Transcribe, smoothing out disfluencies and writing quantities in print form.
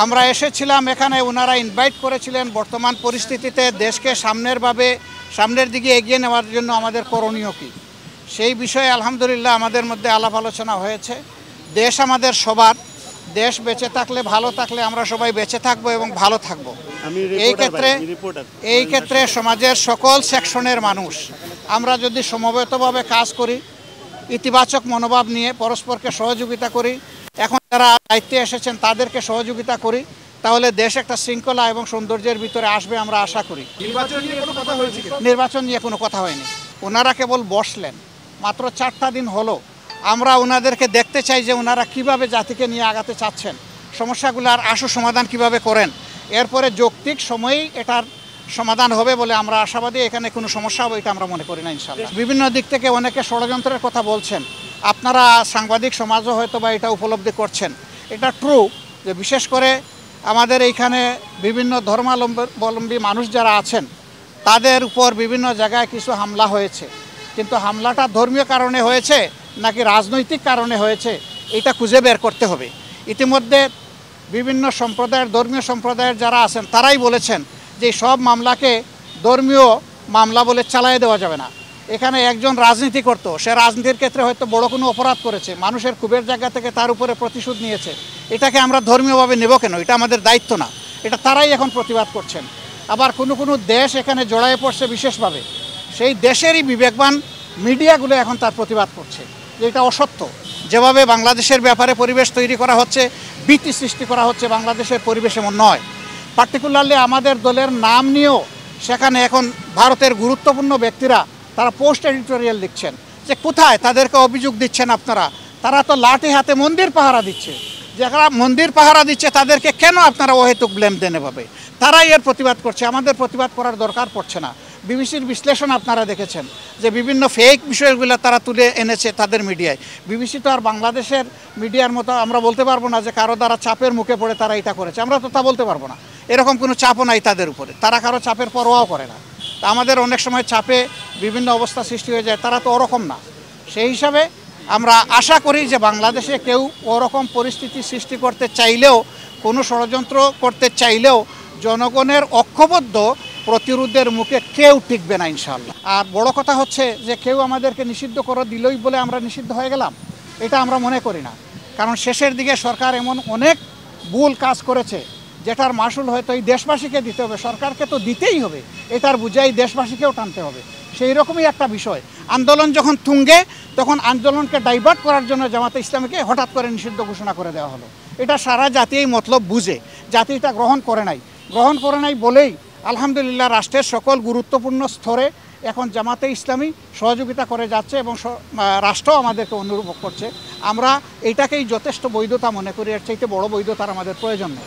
আমরা এসেছিলাম এখানে, ওনারা ইনভাইট করেছিলেন। বর্তমান পরিস্থিতিতে দেশকে সামনের দিকে এগিয়ে নেওয়ার জন্য আমাদের করণীয় কী, সেই বিষয়ে আলহামদুলিল্লাহ আমাদের মধ্যে আলাপ আলোচনা হয়েছে। দেশ আমাদের সবার, দেশ বেঁচে থাকলে, ভালো থাকলে আমরা সবাই বেঁচে থাকবো এবং ভালো থাকবো। এই ক্ষেত্রে সমাজের সকল সেকশনের মানুষ আমরা যদি সমবেতভাবে কাজ করি, ইতিবাচক মনোভাব নিয়ে পরস্পরকে সহযোগিতা করি, এখন যারা দায়িত্বে এসেছেন তাদেরকে সহযোগিতা করি, তাহলে দেশ একটা শৃঙ্খলা এবং সৌন্দর্যের ভিতরে আসবে আমরা আশা করি। নির্বাচন নিয়ে কোনো কথা হয়নি, ওনারা কেবল বসলেন, মাত্র 4টা দিন হলো। আমরা ওনাদেরকে দেখতে চাই যে ওনারা কিভাবে জাতিকে নিয়ে আগাতে চাচ্ছেন, সমস্যাগুলোর আশু সমাধান কিভাবে করেন। এরপরে যৌক্তিক সময়েই এটার সমাধান হবে বলে আমরা আশাবাদী। এখানে কোনো সমস্যা হবে এটা আমরা মনে করি না ইনশাআল্লাহ। বিভিন্ন দিক থেকে অনেকে ষড়যন্ত্রের কথা বলছেন, আপনারা সাংবাদিক সমাজও হয়তো বা এটা উপলব্ধি করছেন। এটা ট্রু যে বিশেষ করে আমাদের এইখানে বিভিন্ন ধর্মাবলম্বী মানুষ যারা আছেন তাদের উপর বিভিন্ন জায়গায় কিছু হামলা হয়েছে, কিন্তু হামলাটা ধর্মীয় কারণে হয়েছে নাকি রাজনৈতিক কারণে হয়েছে এটা খুঁজে বের করতে হবে। ইতিমধ্যে বিভিন্ন ধর্মীয় সম্প্রদায়ের যারা আছেন তারাই বলেছেন যে সব মামলাকে ধর্মীয় মামলা বলে চালিয়ে দেওয়া যাবে না। এখানে একজন রাজনীতি করতো, সে রাজনীতির ক্ষেত্রে হয়তো বড় কোনো অপরাধ করেছে, মানুষের ক্ষোভের জায়গা থেকে তার উপরে প্রতিশোধ নিয়েছে, এটাকে আমরা ধর্মীয়ভাবে নেব কেন? এটা আমাদের দায়িত্ব না, এটা তারাই এখন প্রতিবাদ করছেন। আবার কোনো দেশ এখানে জড়ায়ে পড়ছে বিশেষভাবে, সেই দেশেরই বিবেকবান মিডিয়াগুলো এখন তার প্রতিবাদ করছে যে এটা অসত্য। যেভাবে বাংলাদেশের ব্যাপারে পরিবেশ তৈরি করা হচ্ছে, ভীতি সৃষ্টি করা হচ্ছে, বাংলাদেশের পরিবেশ এমন নয়। পার্টিকুলারলি আমাদের দলের নাম নিয়েও সেখানে এখন ভারতের গুরুত্বপূর্ণ ব্যক্তিরা তারা পোস্ট এডিটোরিয়াল লিখছেন যে কোথায় তাদেরকে অভিযোগ দিচ্ছেন আপনারা, তারা তো লাঠি হাতে মন্দির পাহারা দিচ্ছে, যারা মন্দির পাহারা দিচ্ছে তাদেরকে কেন আপনারা অহেতুক ব্লেম দেন? এভাবে তারাই এর প্রতিবাদ করছে, আমাদের প্রতিবাদ করার দরকার পড়ছে না। বিবিসির বিশ্লেষণ আপনারা দেখেছেন যে বিভিন্ন ফেক বিষয়গুলো তারা তুলে এনেছে তাদের মিডিয়ায়। বিবিসি তো আর বাংলাদেশের মিডিয়ার মতো আমরা বলতে পারবো না যে কারো দ্বারা চাপের মুখে পড়ে তারা এটা করেছে, আমরা তো তা বলতে পারবো না। এরকম কোনো চাপও নাই তাদের উপরে, তারা কারো চাপের পরোয়াও করে না। তা আমাদের অনেক সময় চাপে বিভিন্ন অবস্থা সৃষ্টি হয়ে যায়, তারা তো ওরকম না। সেই হিসাবে আমরা আশা করি যে বাংলাদেশে কেউ ওরকম পরিস্থিতি সৃষ্টি করতে চাইলেও, কোনো ষড়যন্ত্র করতে চাইলেও জনগণের ঐক্যবদ্ধ প্রতিরোধের মুখে কেউ টিকবে না ইনশাআল্লাহ। আর বড় কথা হচ্ছে যে কেউ আমাদেরকে নিষিদ্ধ করে দিলই বলে আমরা নিষিদ্ধ হয়ে গেলাম, এটা আমরা মনে করি না। কারণ শেষের দিকে সরকার এমন অনেক ভুল কাজ করেছে যেটার মাসুল হয়তো এই দেশবাসীকে দিতে হবে, সরকারকে তো দিতেই হবে, এটার বুঝাই দেশবাসীকেও টানতে হবে। সেই রকমই একটা বিষয়। আন্দোলন যখন তুঙ্গে তখন আন্দোলনকে ডাইভার্ট করার জন্য জামাতে ইসলামীকে হঠাৎ করে নিষিদ্ধ ঘোষণা করে দেওয়া হলো। এটা সারা জাতি এই মতলব বুঝে, জাতি এটা গ্রহণ করে নাই বলেই আলহামদুলিল্লাহ রাষ্ট্রের সকল গুরুত্বপূর্ণ স্তরে এখন জামাতে ইসলামী সহযোগিতা করে যাচ্ছে এবং রাষ্ট্র আমাদেরকে অনুরূপ করছে। আমরা এইটাকেই যথেষ্ট বৈধতা মনে করি, এর চাইতে বড় বৈধতার আমাদের প্রয়োজন নেই।